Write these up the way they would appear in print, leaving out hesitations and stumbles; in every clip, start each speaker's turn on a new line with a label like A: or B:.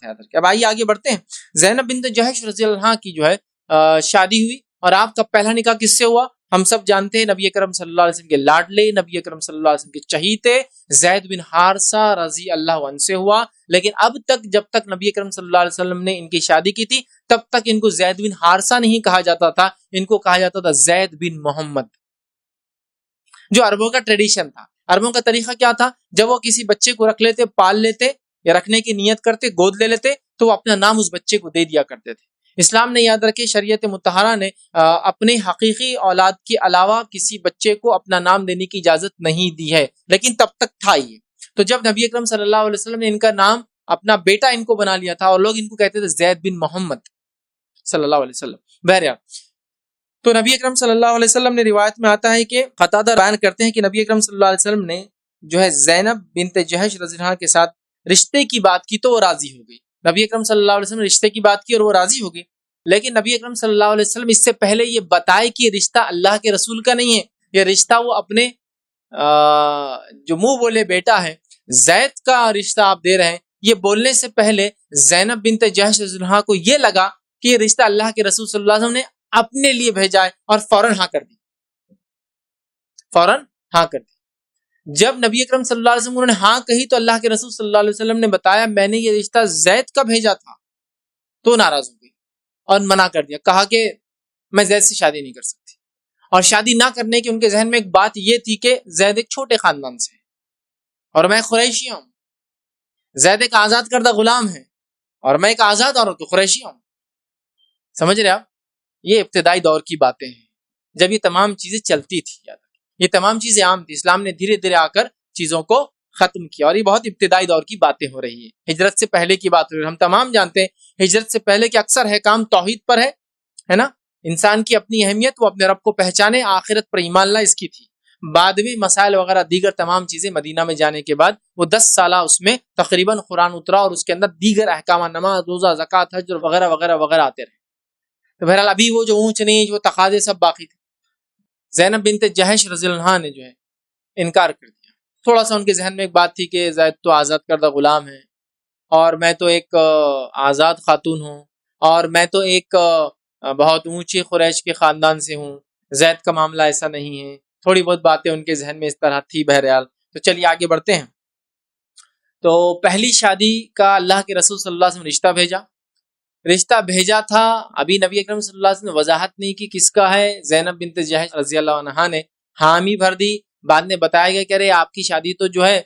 A: ہے یاد رکھیں۔ اب آئیے آگے بڑھتے ہیں۔ زینب بنت جہش رضی اللہ عنہ کی جو ہے شادی ہوئی، اور آپ کا پہلا نکاح کس سے ہوا؟ ہم سب جانتے ہیں، نبی اکرم صلی اللہ علیہ وسلم کے لاڈلے، نبی اکرم صلی اللہ علیہ وسلم کے چہیتے زید بن حارثہ رضی اللہ عنہ سے ہوا۔ لیکن اب تک جب تک نبی اکرم صلی اللہ علیہ وسلم نے ان کی شادی کی تھی، تب تک ان کو زید بن حارثہ نہیں کہا جاتا تھا، ان کو کہا جاتا تھا زید بن محمد، جو عربوں کا ٹریڈیشن تھا۔ عربوں کا طریقہ کیا تھا؟ جب وہ کسی بچے کو رکھ لیتے، پال لیتے یا رکھنے کی نیت کرتے، گود لے لیتے، تو وہ اپنا نام اس بچے کو دے دیا کرتے تھے۔ اسلام نے یاد رکھے، شریعت مطہرہ نے اپنے حقیقی اولاد کے علاوہ کسی بچے کو اپنا نام دینے کی اجازت نہیں دی ہے، لیکن تب تک تھا یہ۔ تو جب نبی اکرم صلی اللہ علیہ وسلم نے ان کا نام اپنا بیٹا ان کو بنا لیا تھا، اور لوگ ان کو کہتے تھے زید بن محمد صلی اللہ علیہ وسلم۔ بہرحال تو نبی اکرم صلی اللہ علیہ وسلم نے، روایت میں آتا ہے کہ قتادہ بیان کرتے ہیں کہ نبی اکرم صلی اللہ علیہ وسلم نے جو ہے زینب بنت جہش رضی اللہ عنہ کے ساتھ رشتے کی بات کی تو وہ راضی ہو گئی۔ نبی اکرم صلی اللہ علیہ وسلم نے رشتے کی بات کی اور وہ راضی ہو گئی، لیکن نبی اکرم صلی اللہ علیہ وسلم اس سے پہلے یہ بتائے کہ یہ رشتہ اللہ کے رسول کا نہیں ہے، یہ رشتہ وہ اپنے جو منہ بولے بیٹا ہے زید کا رشتہ آپ دے رہے ہیں۔ یہ بولنے سے پہلے زینب بنت جہش رضی اللہ عنہ کو یہ لگا کہ یہ رشتہ اللہ کے رسول صلی اللہ علیہ وسلم نے اپنے لیے بھیجا ہے، اور فوراً ہاں کر دی، فوراً ہاں کر دی۔ جب نبی اکرم صلی اللہ علیہ وسلم انہوں نے ہاں کہی تو اللہ کے رسول صلی اللہ علیہ وسلم نے بتایا میں نے یہ رشتہ زید کا بھیجا تھا، تو ناراض ہو گئی اور منع کر دیا، کہا کہ میں زید سے شادی نہیں کر سکتی۔ اور شادی نہ کرنے کی ان کے ذہن میں ایک بات یہ تھی کہ زید ایک چھوٹے خاندان سے ہے اور میں قریشی ہوں، زید ایک آزاد کردہ غلام ہے اور میں ایک آزاد عورت قریشی ہوں۔ سمجھ رہے آپ؟ یہ ابتدائی دور کی باتیں ہیں جب یہ تمام چیزیں چلتی تھی، یاد رکھیں یہ تمام چیزیں عام تھی، اسلام نے دھیرے دھیرے آ کر چیزوں کو ختم کیا، اور یہ بہت ابتدائی دور کی باتیں ہو رہی ہیں، ہجرت سے پہلے کی بات ہو رہی ہے۔ ہم تمام جانتے ہیں ہجرت سے پہلے کے اکثر ہے کام توحید پر ہے نا، انسان کی اپنی اہمیت، وہ اپنے رب کو پہچانے، آخرت پر ایمان لا، اس کی تھی۔ بعد میں مسائل وغیرہ دیگر تمام چیزیں مدینہ میں جانے کے بعد وہ 10 سالہ اس میں تقریباً قرآن اترا، اور اس کے اندر دیگر احکام، نماز، روزہ، زکوٰۃ، حج وغیرہ وغیرہ وغیرہ آتے رہے۔ تو بہرحال ابھی وہ جو اونچ نیچ، وہ تقاضے سب باقی تھے۔ زینب بنت جہش رضی اللہ عنہ نے جو ہے انکار کر دیا۔ تھوڑا سا ان کے ذہن میں ایک بات تھی کہ زید تو آزاد کردہ غلام ہے اور میں تو ایک آزاد خاتون ہوں، اور میں تو ایک بہت اونچی قریش کے خاندان سے ہوں، زید کا معاملہ ایسا نہیں ہے۔ تھوڑی بہت باتیں ان کے ذہن میں اس طرح تھی۔ بہرحال تو چلیے آگے بڑھتے ہیں۔ تو پہلی شادی کا اللہ کے رسول صلی اللہ علیہ وسلم رشتہ بھیجا تھا، ابھی نبی اکرم صلی اللہ علیہ وسلم نے وضاحت نہیں کی کس کا ہے۔ زینب بنت جہش رضی اللہ عنہا نے حامی بھر دی، بعد میں بتایا گیا کہ ارے آپ کی شادی تو جو ہے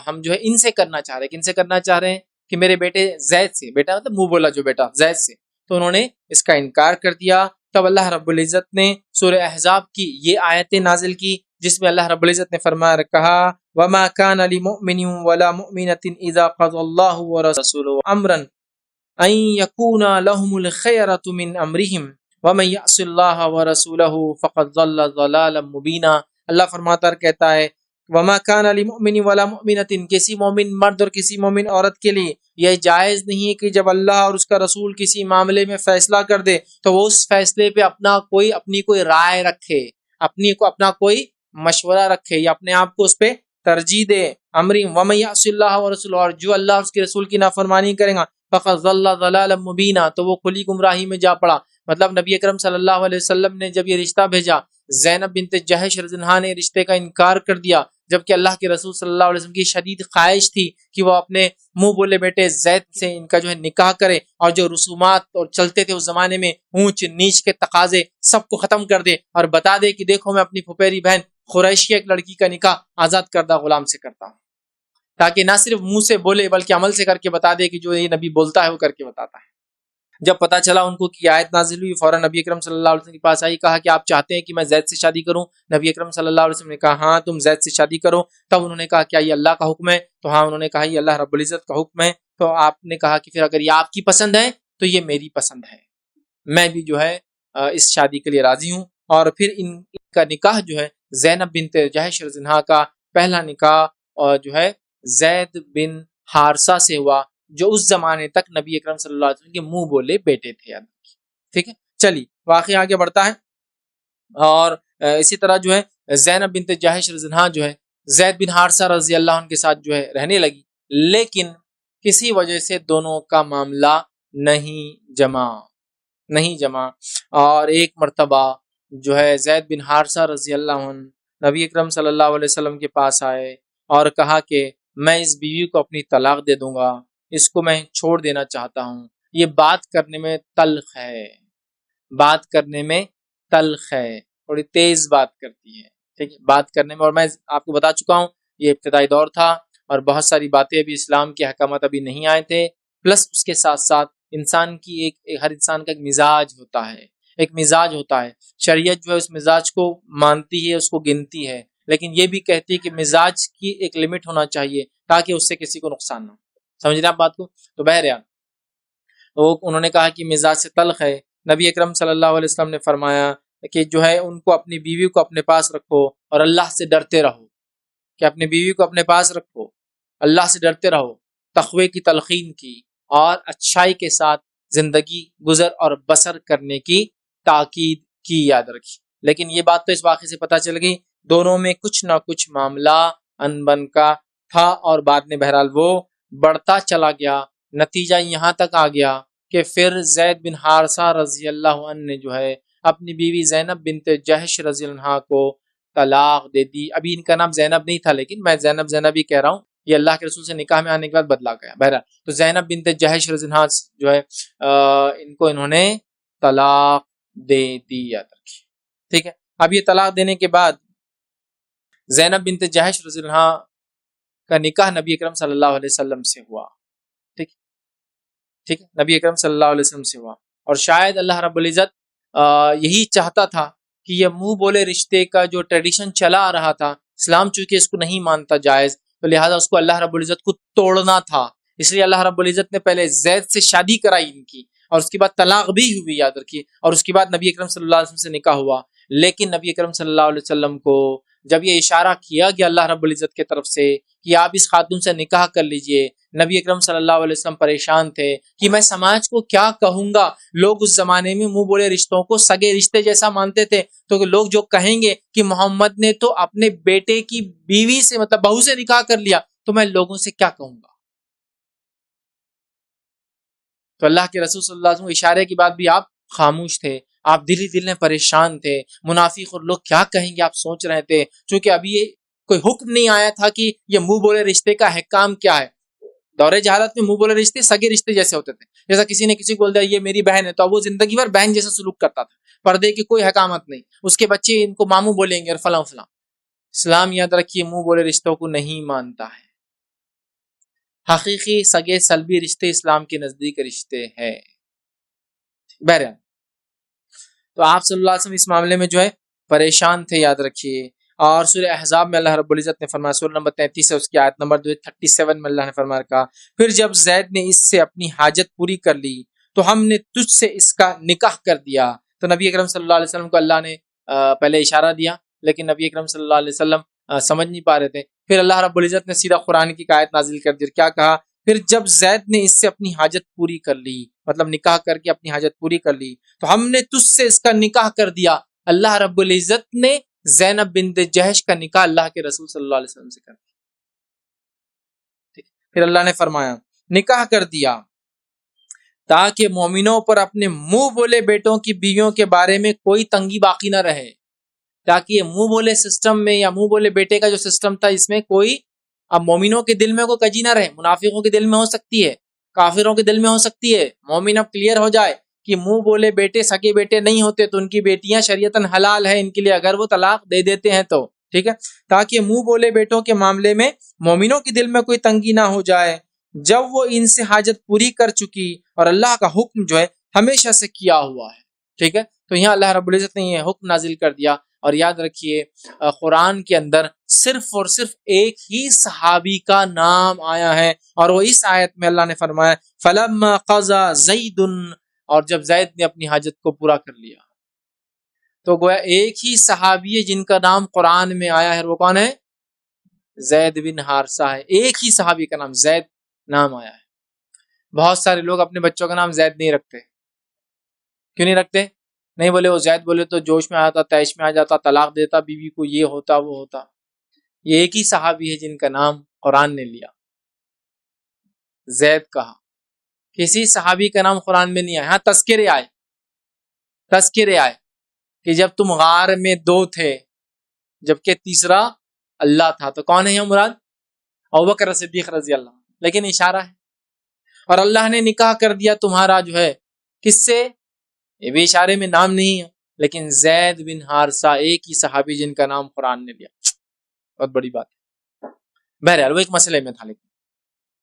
A: ہم جو ہے ان سے کرنا چاہ رہے ہیں۔ کن سے کرنا چاہ رہے ہیں؟ کہ میرے بیٹے زید سے، بیٹا مطلب منہ بولا جو بیٹا، زید سے۔ تو انہوں نے اس کا انکار کر دیا۔ تب اللہ رب العزت نے سورہ احزاب کی یہ آیتیں نازل کی جس میں اللہ رب العزت نے فرمایا، کہا وَمَا كَانَ لِمُؤْمِنٍ وَلَا مُؤْمِنَةٍ إِذَا قَضَى اللَّهُ وَرَسُولُهُ أَمْرًا أَن يَكُونَ لَهُمُ الْخِيَرَةُ مِنْ أَمْرِهِمْ وَمَن يَعْصِ اللَّهَ وَرَسُولَهُ فَقَدْ ضَلَّ ضَلَالًا مُبِينًا۔ اللہ فرماتا کہتا ہے وَمَا كَانَ لِمُؤْمِنٍ وَلَا مُؤْمِنَةٍ، کسی مومن مرد اور کسی مومن عورت کے لیے یہ جائز نہیں ہے کہ جب اللہ اور اس کا رسول کسی معاملے میں فیصلہ کر دے تو وہ اس فیصلے پہ اپنی کوئی رائے رکھے، اپنا کوئی مشورہ رکھے یا اپنے آپ کو اس پہ ترجیح دے۔ امری وَمَن يَعْصِ اللَّهَ وَرَسُولَهُ، اور جو اللہ اور اس کے رسول کی نافرمانی کرے گا فَقَدْ ضَلَّ ضَلَالًا مُبِينًا، تو وہ کھلی گمراہی میں جا پڑا۔ مطلب نبی اکرم صلی اللہ علیہ وسلم نے جب یہ رشتہ بھیجا، زینب بنت جہش رضی اللہ عنہا نے رشتے کا انکار کر دیا، جبکہ اللہ کے رسول صلی اللہ علیہ وسلم کی شدید خواہش تھی کہ وہ اپنے منہ بولے بیٹے زید سے ان کا جو ہے نکاح کرے، اور جو رسومات اور چلتے تھے اس زمانے میں، اونچ نیچ کے تقاضے، سب کو ختم کر دے اور بتا دے کہ دیکھو میں اپنی پھپھیری بہن قریشی ایک لڑکی کا نکاح آزاد کردہ غلام سے کرتا ہوں، تاکہ نہ صرف منہ سے بولے بلکہ عمل سے کر کے بتا دے کہ جو یہ نبی بولتا ہے وہ کر کے بتاتا ہے۔ جب پتہ چلا ان کو کہ آیت نازل ہوئی، فوراً نبی اکرم صلی اللہ علیہ وسلم کے پاس آئی، کہا کہ آپ چاہتے ہیں کہ میں زید سے شادی کروں؟ نبی اکرم صلی اللہ علیہ وسلم نے کہا ہاں تم زید سے شادی کرو۔ تب انہوں نے کہا کیا یہ اللہ کا حکم ہے؟ تو ہاں انہوں نے کہا یہ اللہ رب العزت کا حکم ہے۔ تو آپ نے کہا کہ پھر اگر یہ آپ کی پسند ہے تو یہ میری پسند ہے، میں بھی جو ہے اس شادی کے لیے راضی ہوں۔ اور پھر ان کا نکاح جو ہے زینب بنت جہش رضی اللہ عنہا کا پہلا نکاح اور جو ہے زید بن حارثہ سے ہوا، جو اس زمانے تک نبی اکرم صلی اللہ علیہ وسلم کے منہ بولے بیٹے تھے۔ ٹھیک ہے، چلیے واقعہ آگے بڑھتا ہے۔ اور اسی طرح جو ہے زینب بنت جہش رضی اللہ عنہا جو ہے زید بن حارثہ رضی اللہ عنہ کے ساتھ جو ہے رہنے لگی، لیکن کسی وجہ سے دونوں کا معاملہ نہیں جمع. اور ایک مرتبہ جو ہے زید بن حارثہ رضی اللہ عنہ نبی اکرم صلی اللہ علیہ وسلم کے پاس آئے اور کہا کہ میں اس بیوی کو اپنی طلاق دے دوں گا، اس کو میں چھوڑ دینا چاہتا ہوں. یہ بات کرنے میں تلخ ہے، تھوڑی تیز بات کرتی ہے، ٹھیک ہے، بات کرنے میں. اور میں آپ کو بتا چکا ہوں یہ ابتدائی دور تھا اور بہت ساری باتیں ابھی اسلام کے احکامات ابھی نہیں آئے تھے. پلس اس کے ساتھ ساتھ انسان کی ہر انسان کا ایک مزاج ہوتا ہے. شریعت جو ہے اس مزاج کو مانتی ہے، اس کو گنتی ہے، لیکن یہ بھی کہتی ہے کہ مزاج کی ایک لمٹ ہونا چاہیے تاکہ اس سے کسی کو نقصان نہ ہو. سمجھ رہے آپ بات کو؟ تو بہرحال انہوں نے کہا کہ مزاج سے تلخ ہے. نبی اکرم صلی اللہ علیہ وسلم نے فرمایا کہ جو ہے ان کو اپنی بیوی کو اپنے پاس رکھو اور اللہ سے ڈرتے رہو، کہ اپنی بیوی کو اپنے پاس رکھو، اللہ سے ڈرتے رہو، تقوی کی تلقین کی اور اچھائی کے ساتھ زندگی گزر اور بسر کرنے کی تاکید کی، یاد رکھی. لیکن یہ بات تو اس واقعے سے پتہ چل گئی دونوں میں کچھ نہ کچھ معاملہ انبن کا تھا اور بعد میں بہرحال وہ بڑھتا چلا گیا. نتیجہ یہاں تک آ گیا کہ پھر زید بن حارثہ رضی اللہ عنہ نے جو ہے اپنی بیوی زینب بنت جہش رضی اللہ عنہ کو طلاق دے دی. ابھی ان کا نام زینب نہیں تھا، لیکن میں زینب ہی کہہ رہا ہوں، یہ اللہ کے رسول سے نکاح میں آنے کے بعد بدلا گیا. بہرحال تو زینب بنت جہش رضی اللہ عنہ جو ہے ان کو انہوں نے طلاق دے دی، یاد رکھیے. ٹھیک ہے، اب یہ طلاق دینے کے بعد زینب بنت جہش رضی اللہ عنہ کا نکاح نبی اکرم صلی اللہ علیہ وسلم سے ہوا. ٹھیک ہے، نبی اکرم صلی اللہ علیہ وسلم سے ہوا. اور شاید اللہ رب العزت یہی چاہتا تھا کہ یہ منہ بولے رشتے کا جو ٹریڈیشن چلا آ رہا تھا، اسلام چونکہ اس کو نہیں مانتا جائز، تو لہٰذا اس کو اللہ رب العزت کو توڑنا تھا. اس لیے اللہ رب العزت نے پہلے زید سے شادی کرائی ان کی، اور اس کے بعد طلاق بھی ہوئی، یاد رکھیے. اور اس کے بعد نبی اکرم صلی اللہ علیہ وسلم سے نکاح ہوا. لیکن نبی اکرم صلی اللہ علیہ وسلم کو جب یہ اشارہ کیا گیا اللہ رب العزت کی طرف سے کہ آپ اس خاتون سے نکاح کر لیجئے، نبی اکرم صلی اللہ علیہ وسلم پریشان تھے کہ میں سماج کو کیا کہوں گا. لوگ اس زمانے میں منہ بولے رشتوں کو سگے رشتے جیسا مانتے تھے، تو لوگ جو کہیں گے کہ محمد نے تو اپنے بیٹے کی بیوی سے مطلب بہو سے نکاح کر لیا، تو میں لوگوں سے کیا کہوں گا. تو اللہ کے رسول صلی اللہ علیہ وسلم اشارے کی بات بھی آپ خاموش تھے، آپ دل میں پریشان تھے. منافق اور لوگ کیا کہیں گے آپ سوچ رہے تھے، چونکہ ابھی کوئی حکم نہیں آیا تھا کہ یہ منہ بولے رشتے کا حکام کیا ہے. دور جہالت میں منہ بولے رشتے سگے رشتے جیسے ہوتے تھے. جیسا کسی نے کسی کو بول دیا یہ میری بہن ہے، تو وہ زندگی بھر بہن جیسا سلوک کرتا تھا، پردے کی کوئی حکامت نہیں، اس کے بچے ان کو ماموں بولیں گے اور فلاں فلاں. اسلام یاد رکھیے منہ بولے رشتوں کو نہیں مانتا ہے. حقیقی سگے سلبی رشتے اسلام کے نزدیک رشتے ہیں. بہرحال تو آپ صلی اللہ علیہ وسلم اس معاملے میں جو ہے پریشان تھے، یاد رکھیے. اور سورہ احزاب میں اللہ رب العزت نے فرمایا، سورہ نمبر 33 ہے، اس کی آیت نمبر 37 میں اللہ نے فرمایا کہا پھر جب زید نے اس سے اپنی حاجت پوری کر لی تو ہم نے تجھ سے اس کا نکاح کر دیا. تو نبی اکرم صلی اللہ علیہ وسلم کو اللہ نے پہلے اشارہ دیا، لیکن نبی اکرم صلی اللہ علیہ وسلم سمجھ نہیں پا رہے تھے. پھر اللہ رب العزت نے سیدھا قرآن کی آیت نازل کر دی. کیا کہا؟ پھر جب زید نے اس سے اپنی حاجت پوری کر لی، مطلب نکاح کر کے اپنی حاجت پوری کر لی، تو ہم نے تجھ سے اس کا نکاح کر دیا. اللہ رب العزت نے زینب بنت جہش کا نکاح اللہ کے رسول صلی اللہ علیہ وسلم سے کر دیا. پھر اللہ نے فرمایا نکاح کر دیا تاکہ مومنوں پر اپنے منہ بولے بیٹوں کی بیویوں کے بارے میں کوئی تنگی باقی نہ رہے. تاکہ یہ منہ بولے سسٹم میں یا منہ بولے بیٹے کا جو سسٹم تھا، اس میں کوئی اب مومنوں کے دل میں کوئی کجی نہ رہے. منافقوں کے دل میں ہو سکتی ہے، کافروں کے دل میں ہو سکتی ہے. مومن اب کلیئر ہو جائے کہ منہ بولے بیٹے سگے بیٹے نہیں ہوتے، تو ان کی بیٹیاں شریعتاً حلال ہے ان کے لیے اگر وہ طلاق دے دیتے ہیں تو. ٹھیک ہے، تاکہ منہ بولے بیٹوں کے معاملے میں مومنوں کے دل میں کوئی تنگی نہ ہو جائے جب وہ ان سے حاجت پوری کر چکی، اور اللہ کا حکم جو ہے ہمیشہ سے کیا ہوا ہے. ٹھیک ہے، تو یہاں اللہ رب العزت نے یہ حکم نازل کر دیا. اور یاد رکھیے قرآن کے اندر صرف اور صرف ایک ہی صحابی کا نام آیا ہے، اور وہ اس آیت میں اللہ نے فرمایا فَلَمَّا قَضَى زَيْدٌ، اور جب زید نے اپنی حاجت کو پورا کر لیا. تو گویا ایک ہی صحابی ہے جن کا نام قرآن میں آیا ہے، وہ کون ہے؟ زید بن حارثہ ہے. ایک ہی صحابی کا نام زید نام آیا ہے. بہت سارے لوگ اپنے بچوں کا نام زید نہیں رکھتے. کیوں نہیں رکھتے؟ نہیں بولے وہ زید بولے تو جوش میں آتا، تیش میں آ جاتا، طلاق دیتا بیوی کو، یہ ہوتا وہ ہوتا. یہ ایک ہی صحابی ہے جن کا نام قرآن نے لیا. زید کہا. کسی صحابی کا نام قرآن میں نہیں آیا. ہاں تذکرے آئے کہ جب تم غار میں 2 تھے جبکہ تیسرا اللہ تھا. تو کون ہے یہ مراد؟ ابوبکر صدیق رضی اللہ عنہ. لیکن اشارہ ہے. اور اللہ نے نکاح کر دیا تمہارا جو ہے کس سے؟ یہ بھی اشارے میں نام نہیں ہے لیکن زید بن حارثہ ایک ہی صحابی جن کا نام قرآن نے لیا. بہت بڑی بات ہے. بہرحال وہ ایک مسئلے میں تھا. لیکن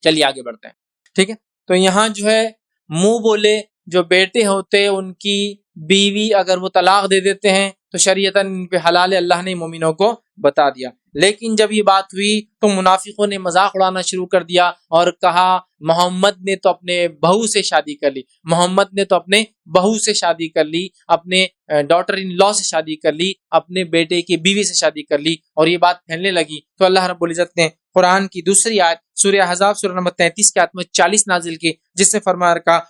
A: چلیے آگے بڑھتے ہیں. ٹھیک ہے. تو یہاں جو ہے منہ بولے جو بیٹے ہوتے ان کی بیوی اگر وہ طلاق دے دیتے ہیں تو شریعتاً ان پہ حلال ہے. اللہ نے مومنوں کو بتا دیا. لیکن جب یہ بات ہوئی تو منافقوں نے مذاق اڑانا شروع کر دیا اور کہا محمد نے تو اپنے بہو سے شادی کر لی, محمد نے تو اپنے بہو سے شادی کر لی, اپنے ڈاٹر ان لا سے شادی کر لی, اپنے بیٹے کی بیوی سے شادی کر لی. اور یہ بات پھیلنے لگی تو اللہ رب العزت نے قرآن کی دوسری آیت سورہ احزاب سورہ نمبر 33 کی آیت میں 40 نازل کی جس سے فرمایا رکھا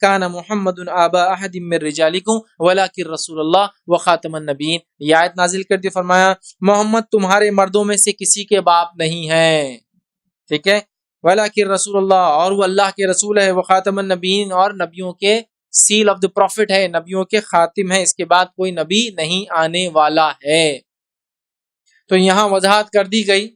A: کان محمد آبا احد من رجالکم ولکن رسول اللہ وخاتم النبیین. یہ آیت نازل کر دی. فرمایا محمد تمہارے مردوں میں سے کسی کے باپ نہیں ہے. ٹھیک ہے. ولکن رسول اللہ, اور وہ اللہ کے رسول ہے, وخاتم النبیین, اور نبیوں کے سیل آف دی پروفٹ ہے, نبیوں کے خاتم ہے, اس کے بعد کوئی نبی نہیں آنے والا ہے. تو یہاں وضاحت کر دی گئی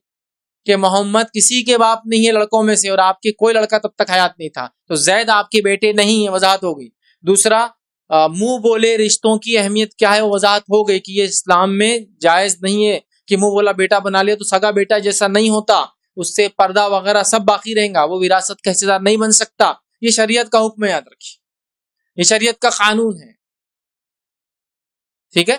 A: کہ محمد کسی کے باپ نہیں ہے لڑکوں میں سے, اور آپ کے کوئی لڑکا تب تک حیات نہیں تھا, تو زید آپ کے بیٹے نہیں ہیں. وضاحت ہو گئی. دوسرا منہ بولے رشتوں کی اہمیت کیا ہے, وضاحت ہو گئی کہ یہ اسلام میں جائز نہیں ہے کہ منہ بولا بیٹا بنا لیا تو سگا بیٹا جیسا نہیں ہوتا, اس سے پردہ وغیرہ سب باقی رہیں گا, وہ وراثت کا حصہ دار نہیں بن سکتا. یہ شریعت کا حکم ہے, یاد رکھیے, یہ شریعت کا قانون ہے. ٹھیک ہے.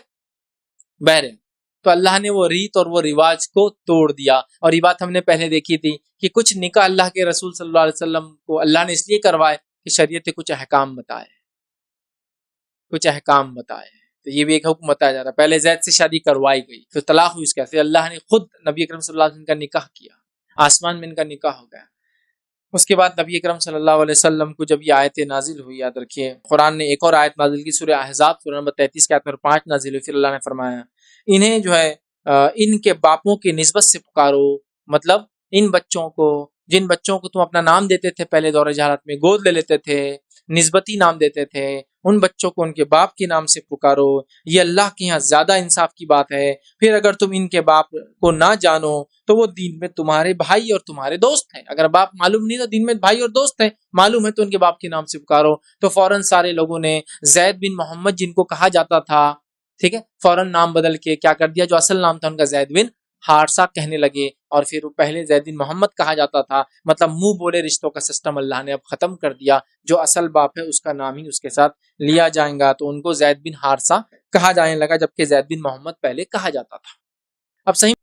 A: بہرحال تو اللہ نے وہ ریت اور وہ رواج کو توڑ دیا. اور یہ بات ہم نے پہلے دیکھی تھی کہ کچھ نکاح اللہ کے رسول صلی اللہ علیہ وسلم کو اللہ نے اس لیے کروائے کہ شریعت کے کچھ احکام بتائے, تو یہ بھی ایک حکم بتایا جا رہا ہے. پہلے زید سے شادی کروائی گئی, پھر طلاق ہوئی, اس کے پھر اللہ نے خود نبی اکرم صلی اللہ علیہ وسلم کا نکاح کیا, آسمان میں ان کا نکاح ہو گیا. اس کے بعد نبی اکرم صلی اللہ علیہ وسلم کو جب یہ آیتیں نازل ہوئی, یاد رکھیے قرآن نے ایک اور آیت نازل کی سورہ احزاب سورہ نمبر 33 کی آیت نمبر 5 نازل ہوئی. پھر اللہ نے فرمایا انہیں جو ہے ان کے باپوں کی نسبت سے پکارو, مطلب ان بچوں کو, جن بچوں کو تم اپنا نام دیتے تھے پہلے دور جہالت میں, گود لے لیتے تھے, نسبتی نام دیتے تھے, ان بچوں کو ان کے باپ کے نام سے پکارو. یہ اللہ کے یہاں زیادہ انصاف کی بات ہے. پھر اگر تم ان کے باپ کو نہ جانو تو وہ دین میں تمہارے بھائی اور تمہارے دوست ہیں. اگر باپ معلوم نہیں تو دین میں بھائی اور دوست ہیں, معلوم ہے تو ان کے باپ کے نام سے پکارو. تو فوراً سارے لوگوں نے زید بن محمد جن کو کہا جاتا تھا, ٹھیک ہے, فوراً نام بدل کے کیا کر دیا, جو اصل نام تھا ان کا زید بن حارثہ کہنے لگے. اور پھر وہ پہلے زید بن محمد کہا جاتا تھا. مطلب منہ بولے رشتوں کا سسٹم اللہ نے اب ختم کر دیا. جو اصل باپ ہے اس کا نام ہی اس کے ساتھ لیا جائے گا, تو ان کو زید بن حارثہ کہا جانے لگا, جبکہ زید بن محمد پہلے کہا جاتا تھا. اب صحیح.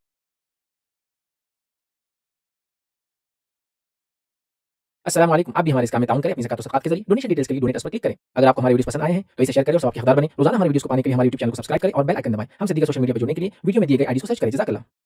B: السلام علیکم. آپ بھی ہمارے اس کام میں تعاون کریں اپنی زکات و صدقات کے ذریعے. ڈونیشن ڈیٹیلز کے لیے ڈونیٹ اس پر کلک کریں. اگر آپ کو ہمارے ویڈیوز پسند آئے ہیں تو اسے شیئر کریں اور ثواب کے حقدار بنیں. روزانہ ہمارے ویڈیوز کو پانے کے لیے ہمارے یوٹیوب چینل کو سبسکرائب کریں اور بیل آئکن دبائیں. ہم سے دیگر سوشل میڈیا پر جڑنے کے لیے ویڈیو میں دیے گئے آئی ڈی کو سرچ کریں. جزاک اللہ.